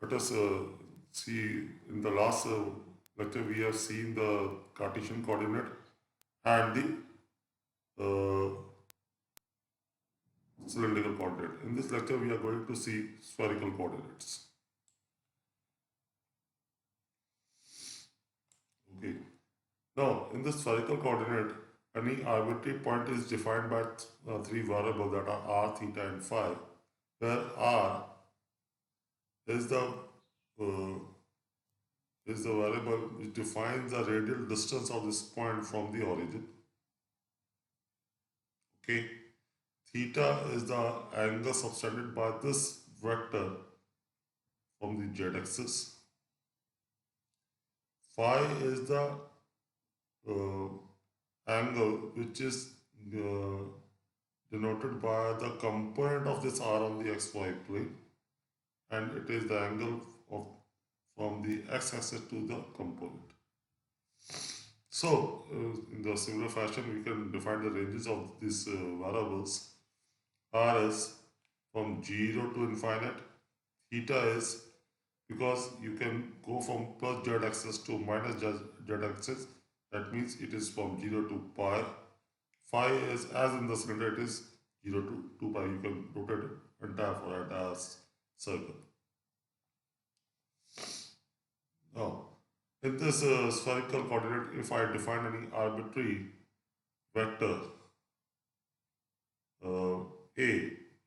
let us see in the last lecture we have seen the Cartesian coordinate and the cylindrical coordinate. In this lecture we are going to see spherical coordinates. Okay. Now in the spherical coordinate, any arbitrary point is defined by three variables that are r, theta and phi, where r is the variable which defines the radial distance of this point from the origin. Okay. Theta is the angle subtended by this vector from the z-axis. Phi is the angle which is denoted by the component of this r on the xy plane, and it is the angle from the x-axis to the component. So, in the similar fashion, we can define the ranges of these variables. R is from 0 to infinite. Theta is because you can go from plus z-axis to minus z-axis. That means it is from 0 to pi. Phi is, as in the cylinder, it is 0 to 2 pi. You can rotate it entire circle. Now, in this spherical coordinate, if I define any arbitrary vector A,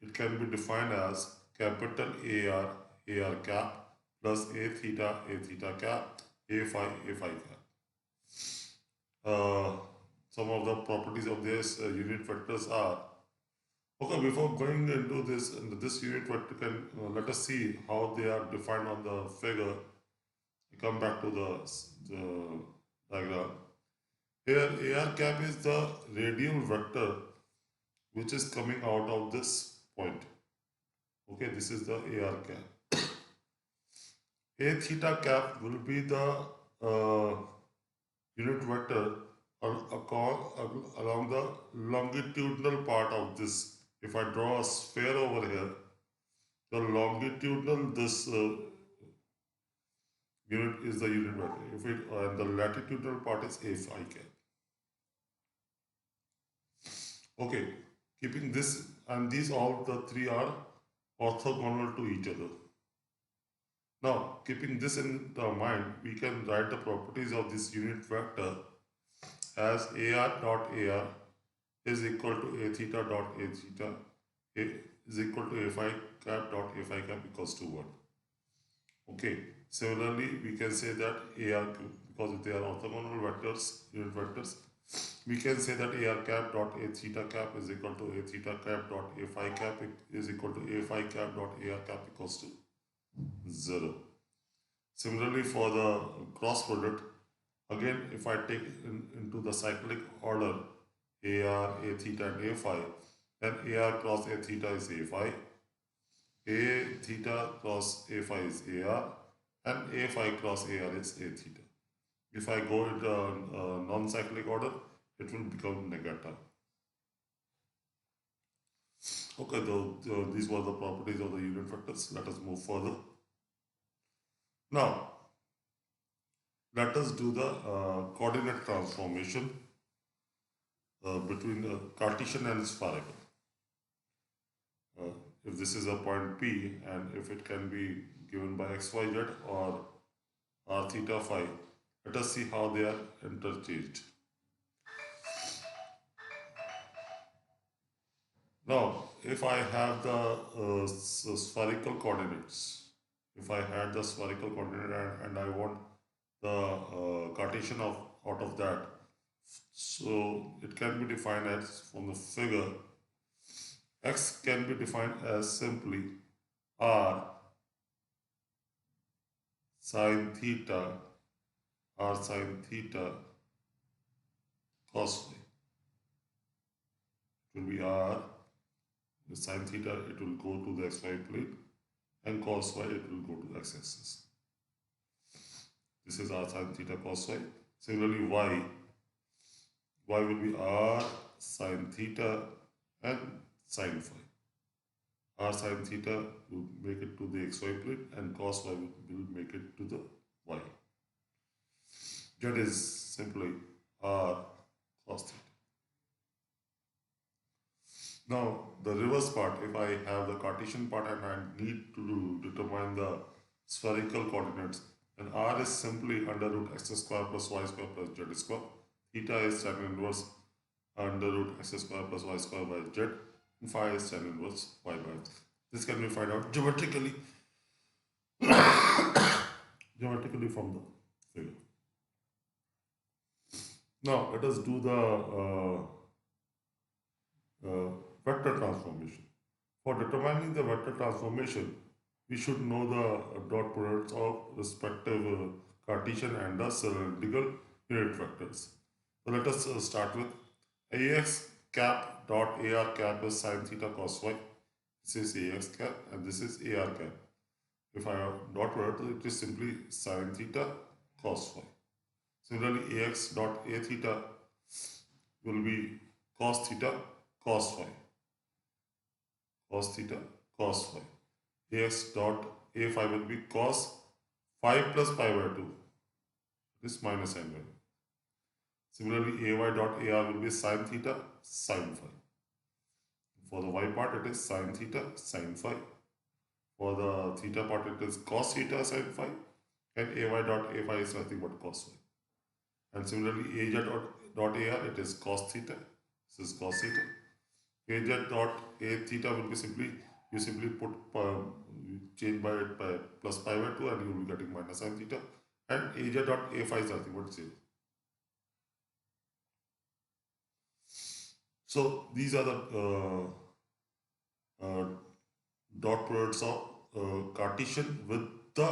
it can be defined as capital AR cap, plus A theta cap, A phi cap. Some of the properties of this unit vectors are, okay, before going into this unit vector, let us see how they are defined on the figure. Come back to the diagram. Here AR cap is the radial vector which is coming out of this point. Okay, this is the AR cap. A theta cap will be the unit vector along the longitudinal part of this. If I draw a sphere over here, the longitudinal unit is the unit vector. And the latitudinal part is A phi cap. Okay, keeping this and these all the three are orthogonal to each other. Now, keeping this in mind, we can write the properties of this unit vector as AR dot AR is equal to A theta dot A theta is equal to A phi cap dot A phi cap equals to 1. Okay. Similarly, we can say that AR, because they are orthogonal vectors, unit vectors, we can say that AR cap dot A theta cap is equal to A theta cap dot A phi cap is equal to A phi cap dot AR cap equals to 0. Similarly, for the cross product, again, if I take into the cyclic order AR, A theta and A phi, then AR cross A theta is A phi, A theta cross A phi is AR, and A phi cross AR is A theta. If I go into non-cyclic order, it will become negative. Okay, these were the properties of the unit vectors. Let us move further. Now, let us do the coordinate transformation between the Cartesian and spherical. If this is a point P and if it can be given by xyz or r theta phi, let us see how they are interchanged. Now, if I have the spherical coordinates, if I had the spherical coordinate and I want the Cartesian out of that, so it can be defined as, from the figure, x can be defined as simply r sine theta cos phi. It will be r, the sine theta, it will go to the xy plane, and cos phi, it will go to the x-axis. This is r sine theta cos phi. Similarly, y will be r sine theta and sine phi. r sine theta will make it to the xy plane and cos y will make it to the y. That is simply r cos theta. Now, the reverse part, if I have the Cartesian part and I need to determine the spherical coordinates, then r is simply under root x square plus y square plus z square. Theta is tan inverse under root x square plus y square by z, and phi is tan inverse y by x. This can be found out geometrically, geometrically from the figure. Now, let us do the vector transformation. For determining the vector transformation, we should know the dot products of respective Cartesian and the cylindrical unit vectors. So let us start with ax cap dot ar cap is sine theta cos y. This is ax cap and this is ar cap. If I have dot product, it is simply sine theta cos y. Similarly, ax dot a theta will be cos theta cos phi. Cos theta cos phi. Ax dot a phi will be cos phi plus pi by 2. This minus sin y. Similarly, ay dot ar will be sin theta sin phi. For the y part, it is sin theta sin phi. For the theta part, it is cos theta sin phi. And ay dot a phi is nothing but cos phi. And similarly, az dot ar, it is cos theta. This is cos theta. Az dot a theta will be simply, you simply put change by it by plus pi by 2 and you will be getting minus sin theta. And az dot a phi is nothing but 0. So these are the dot products of Cartesian with the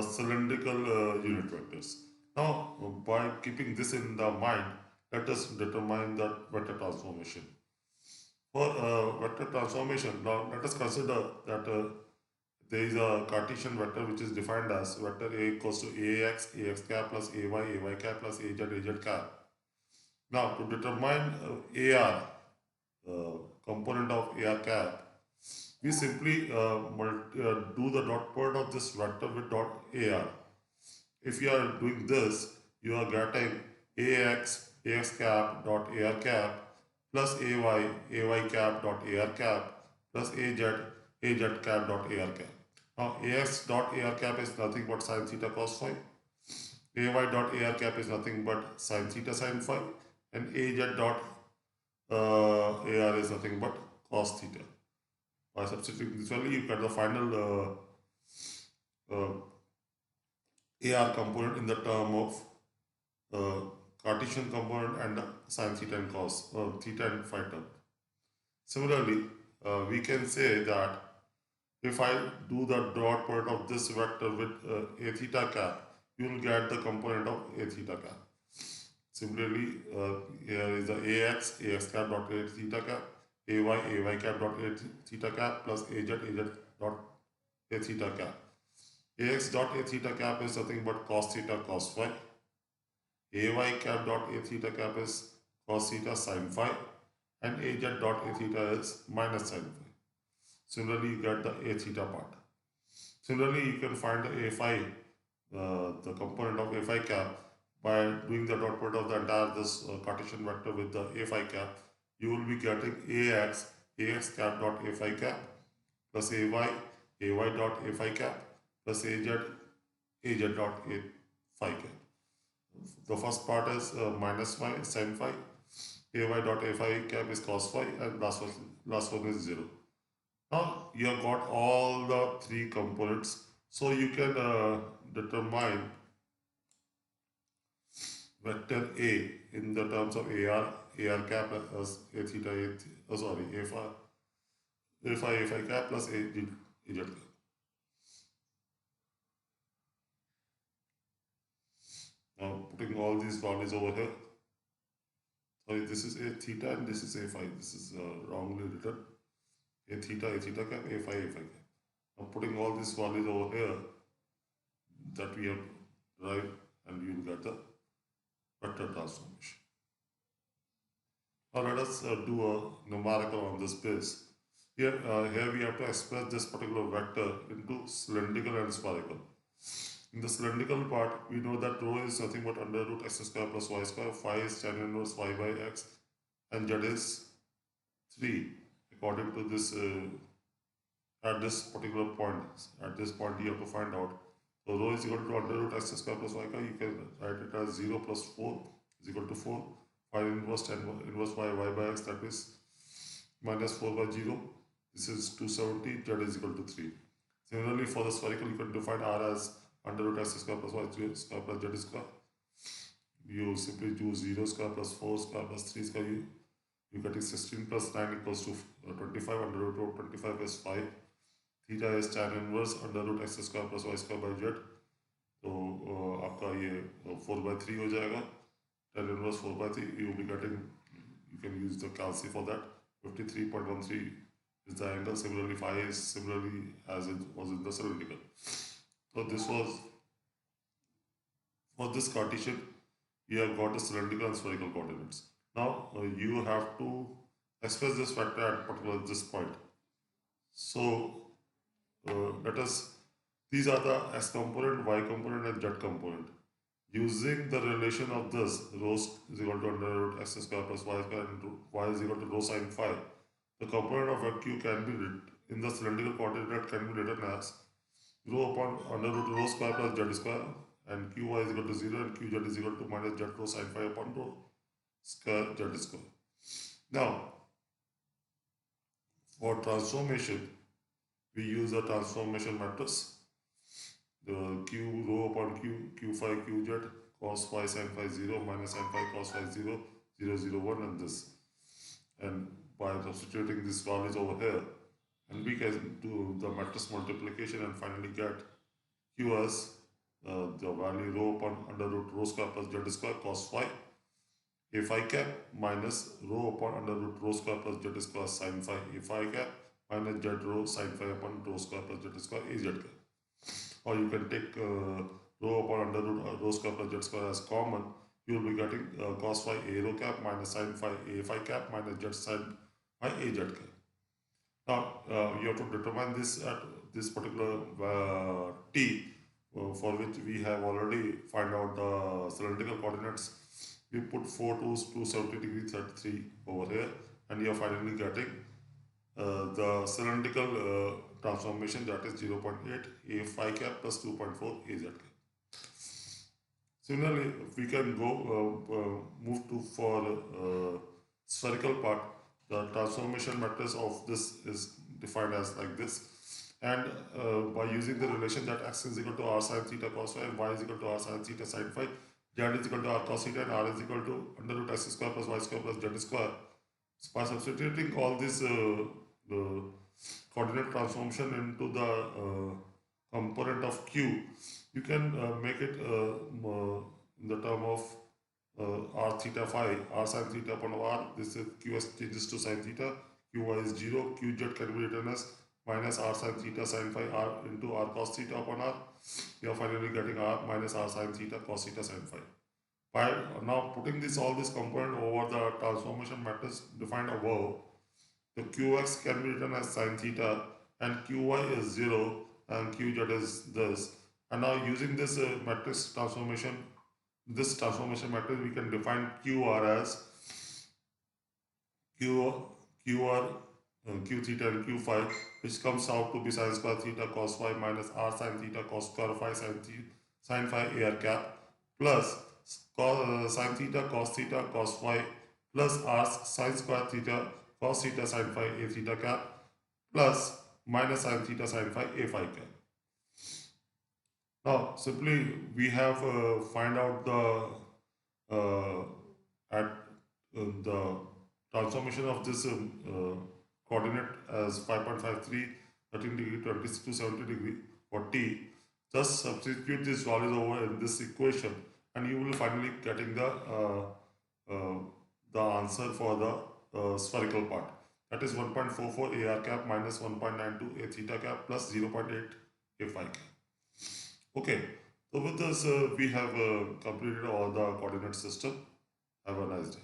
cylindrical unit vectors. Now, by keeping this in the mind, let us determine the vector transformation. For vector transformation, now let us consider that there is a Cartesian vector which is defined as vector A equals to ax cap plus ay cap plus az cap. Now, to determine ar, component of ar cap, we simply do the dot product of this vector with dot ar. If you are doing this, you are getting ax cap dot ar cap plus ay cap dot ar cap plus az cap dot ar cap. Now ax dot ar cap is nothing but sin theta cos phi. Ay dot ar cap is nothing but sin theta sin phi, and az dot ar is nothing but cos theta. By substituting this value, you get the final AR component in the term of Cartesian component and sin theta and cos theta and phi term. Similarly, we can say that if I do the dot product of this vector with a theta cap, you will get the component of a theta cap. Similarly, here is the ax cap dot a theta cap, ay cap dot a theta cap plus az dot a theta cap. Ax dot a theta cap is nothing but cos theta cos phi. Ay cap dot a theta cap is cos theta sin phi, and az dot a theta is minus sin phi. Similarly, you get the a theta part. Similarly, you can find the a phi, the component of a phi cap, by doing the dot product of the entire this Cartesian vector with the a phi cap. You will be getting ax cap dot a phi cap plus ay dot a phi cap plus az dot a phi cap. The first part is minus phi sin phi, ay dot a phi cap is cos phi, and last one is 0. Now you have got all the three components, so you can determine vector A in the terms of ar cap as a theta a phi cap plus az cap. Now putting all these values over here. Sorry, this is a theta and this is a phi. This is wrongly written. A theta cap, a phi cap. Now putting all these values over here that we have derived, and you will get the vector transformation. Now let us do a numerical on this base. Here we have to express this particular vector into cylindrical and spherical. In the cylindrical part, we know that rho is nothing but under root x square plus y square, phi is tan inverse y by x, and z is 3 according to this at this particular point. At this point you have to find out. So rho is equal to under root x square plus y square. You can write it as 0 plus 4 is equal to 4. Phi inverse tan inverse y by x, that is minus 4 by 0. This is 270, z is equal to 3. Similarly, for the spherical, you can define r as under root x square plus y square plus z square. You simply choose 0 square plus 4 square plus 3 square. You getting 16 plus 9 equals to 25. Under root of 25 is 5. Theta is tan inverse under root x square plus y square by z. तो आपका ये 4 by 3 हो जाएगा. Tan inverse 4 by 3. You will be getting, you can use the calci for that. 53.13 is the angle. Similarly, phi is similarly as it was in the cylindrical. So this was for this Cartesian. You have got the cylindrical and spherical coordinates. Now you have to express this vector at particular this point. So let us. These are the x component, y component, and z component. Using the relation of this, rho is equal to under root x square plus y square and y is equal to rho sine phi. The component of a q can be written in the cylindrical coordinate can be written as rho upon under root rho square plus z square, and qy is equal to 0 and qz is equal to minus z rho sine phi upon rho square z square. Now, for transformation, we use a transformation matrix. The q rho upon q phi qz cos phi sin phi 0 minus sin phi cos phi 0 0 0 1 and this. And by substituting these values over here, and we can do the matrix multiplication and finally get q as the value rho upon under root rho square plus z square cos phi a phi cap minus rho upon under root rho square plus z square sin phi a phi cap minus z rho sin phi upon rho square plus z square a z cap. Or you can take rho upon under root rho square plus z square as common. You will be getting cos phi a rho cap minus sin phi a phi cap minus z sin phi a z cap. Now you have to determine this at this particular t for which we have already find out the cylindrical coordinates. We put 4 to 270 degree 33 over here, and you are finally getting the cylindrical transformation, that is 0.8 a phi cap plus 2.4 a z cap. Similarly, we can go move to for spherical part. The transformation matrix of this is defined as like this, and by using the relation that x is equal to r sin theta cos phi and y is equal to r sin theta sin phi, z is equal to r cos theta and r is equal to under root x square plus y square plus z square. So by substituting all this the coordinate transformation into the component of q, you can make it in the term of r theta phi, r sin theta upon r. This is qs changes to sin theta, qy is 0, qz can be written as minus r sin theta sin phi r into r cos theta upon r. You are finally getting r minus r sin theta cos theta sin phi. By now putting all this component over the transformation matrix defined above, the qx can be written as sin theta and qy is 0 and qz is this. And now using this matrix transformation, this transformation matrix, we can define qr as q theta and q phi, which comes out to be sin square theta cos phi minus r sin theta cos square phi sin phi ar cap plus sin theta cos phi plus r sin square theta cos theta sin phi a theta cap plus minus sin theta sin phi a phi cap. Now simply we have find out the the transformation of this coordinate as 5.53, 13 degree, 26 to 70 degree for t. Just substitute these values over in this equation and you will finally getting the answer for the spherical part. That is 1.44 AR cap minus 1.92 A theta cap plus 0.8 A phi cap. Okay, so with this we have completed all the coordinate system. Have a nice day.